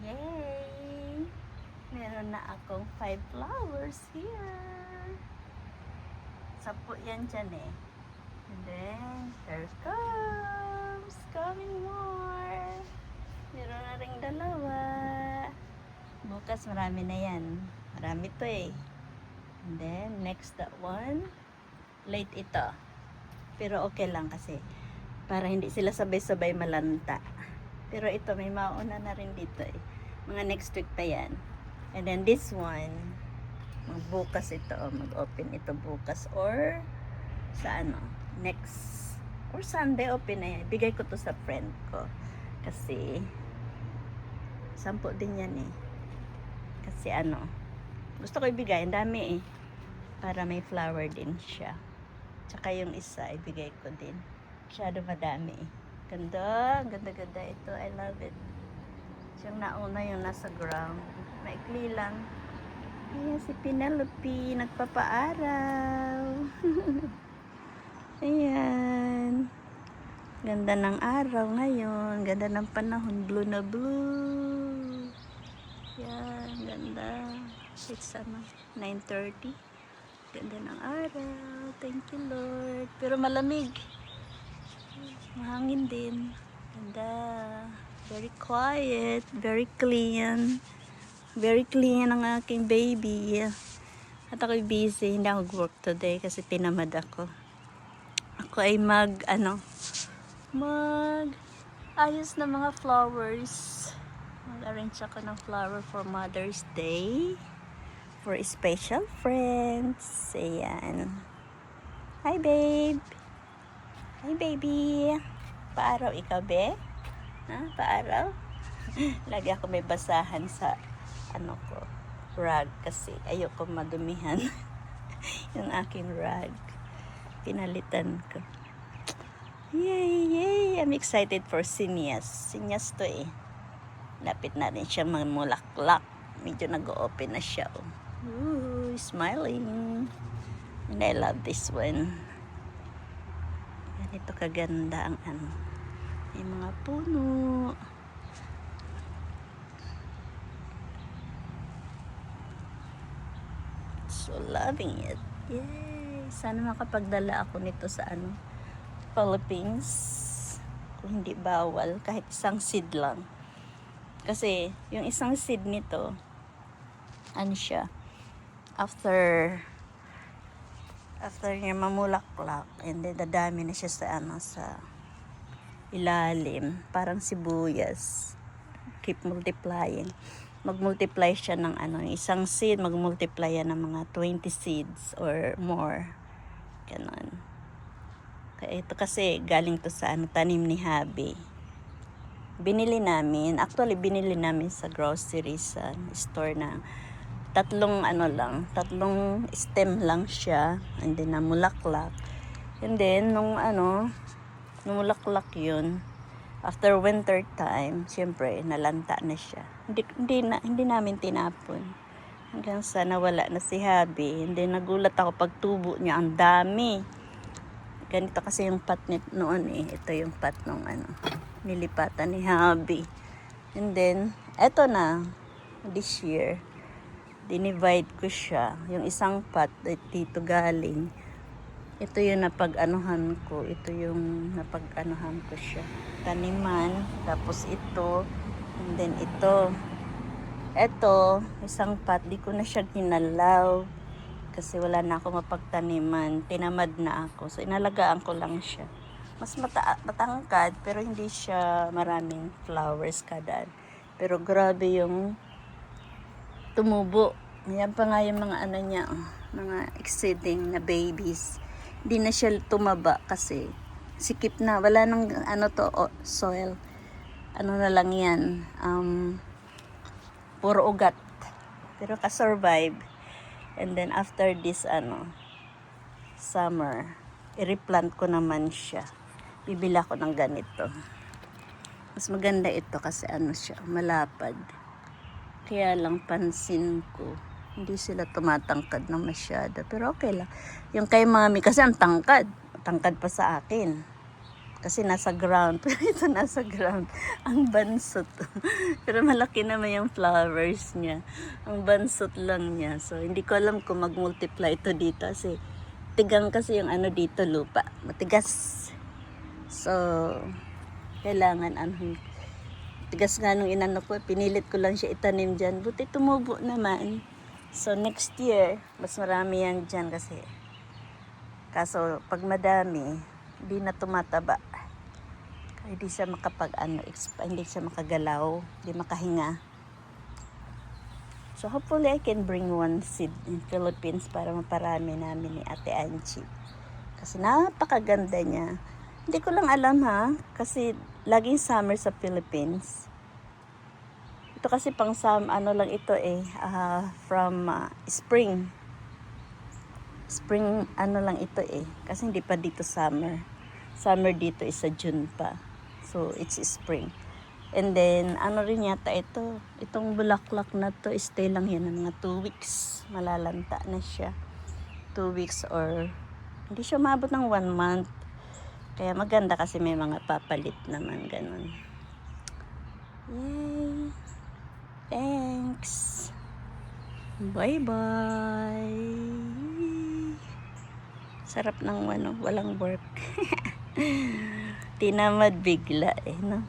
Yay! Meron na akong 5 flowers here. 10 yan dyan eh. And then, here comes! Coming more! Meron na ring 2. Bukas marami na yan. Marami to eh. And then, next that one. Late ito. Pero okay lang kasi. Para hindi sila sabay-sabay malanta. Pero ito, may mauna na rin dito eh. Mga next week pa yan. And then this one, magbukas ito. Mag-open ito bukas. Or, sa ano, next, or Sunday open na yan. Bigay ko to sa friend ko. Kasi, 10 din yan eh. Kasi ano, gusto ko ibigay. Ang dami eh. Para may flower din siya. Tsaka yung isa, ibigay ko din. Masyado madami eh. Ganda, ganda-ganda ito. I love it. Siyang nauna yung nasa ground. Maikli lang. Ayan si Penelope, nagpapaaraw. Ayan. Ganda ng araw ngayon. Ganda ng panahon. Blue na blue. Ayan, ganda. It's 9:30. Ganda ng araw. Thank you, Lord. Pero malamig. Mahangin din. Ganda. Very quiet. Very clean. Very clean ang aking baby. At ako'y busy. Hindi ako work today kasi tinamad ako. Ako ay ayos na mga flowers. Mag-arrange ako ng flower for Mother's Day. For special friends. Ayan. Hi, babe. Hi, baby. Paaraw ikaw, be? Ha? Paaraw? Lagi ako may basahan sa rag kasi ayoko madumihan yung aking rag. Pinalitan ko. Yay, yay! I'm excited for Sinyas. Sinyas to eh. Lapit na rin siya mamulaklak. Medyo nag-open na siya. Oh. Ooh, smiling. And I love this one. Ganito kaganda ang may mga puno. So loving it. Yay! Sana makapagdala ako nito sa Philippines. Kung hindi bawal, kahit isang seed lang. Kasi yung isang seed nito, siya, after niya mamulaklak, and then dadami na siya sa ilalim, parang sibuyas. Keep multiplying. Mag-multiply siya ng isang seed, mag-multiply yan ng mga 20 seeds or more. Ganon. Kaya ito kasi galing to sa tanim ni Habi. Binili namin sa grocery sa store na tatlong stem lang siya, and then namulaklak. And then nung namulaklak yun, after winter time, siyempre nalanta na siya. Hindi namin tinapon hanggang sa nawala na si Habi. And then nagulat ako pag tubo niya, ang dami. Ganito kasi yung pot noon eh. Ito yung pot nung nilipatan ni Habi. And then eto na this year, dinivide ko siya. Yung isang pot dito galing. Ito yung napag-anuhan ko. Ito yung napag-anuhan ko siya. Taniman. Tapos ito. And then ito. Ito, isang pot. Di ko na siya ginalaw. Kasi wala na ako mapagtaniman. Tinamad na ako. So, inalagaan ko lang siya. Mas matangkad. Pero hindi siya maraming flowers kada. Pero grabe yung tumubo. Yan pa nga yung mga niya, mga exceeding na babies. Hindi na siya tumaba kasi sikip na. Wala nang soil. Na lang yan. Puro ugat. Pero ka-survive. And then after this summer, i-replant ko naman siya. Bibila ko ng ganito. Mas maganda ito kasi siya, malapad. Kaya lang pansin ko, hindi sila tumatangkad ng masyado. Pero okay lang. Yung kay mami kasi ang tangkad. Tangkad pa sa akin. Kasi nasa ground. Pero ito nasa ground. Ang bansot. Pero malaki naman yung flowers niya. Ang bansot lang niya. So, hindi ko alam kung mag-multiply ito dito. Kasi, tigang kasi yung ano dito, lupa. Matigas. So, kailangan tigas nga nung inano ko. Pinilit ko lang siya itanim dyan. Buti tumubo naman. So, next year, mas marami yan dyan kasi. Kaso, pag madami, hindi na tumataba. Hindi siya hindi siya makagalaw, hindi makahinga. So hopefully I can bring one seed in Philippines para maparami namin ni Ate Angie. Kasi napakaganda niya. Hindi ko lang alam kasi laging summer sa Philippines. Ito kasi pang lang ito from spring. Spring lang ito kasi hindi pa dito summer. Summer dito is sa June pa. So, it's spring. And then, rin yata ito. Itong bulaklak na to, stay lang yan ng mga 2 weeks. Malalanta na siya. 2 weeks or, hindi siya maabot ng 1 month. Kaya maganda kasi may mga papalit naman, ganun. Yay! Thanks! Bye-bye! Sarap ng walang work. Tinamad bigla no?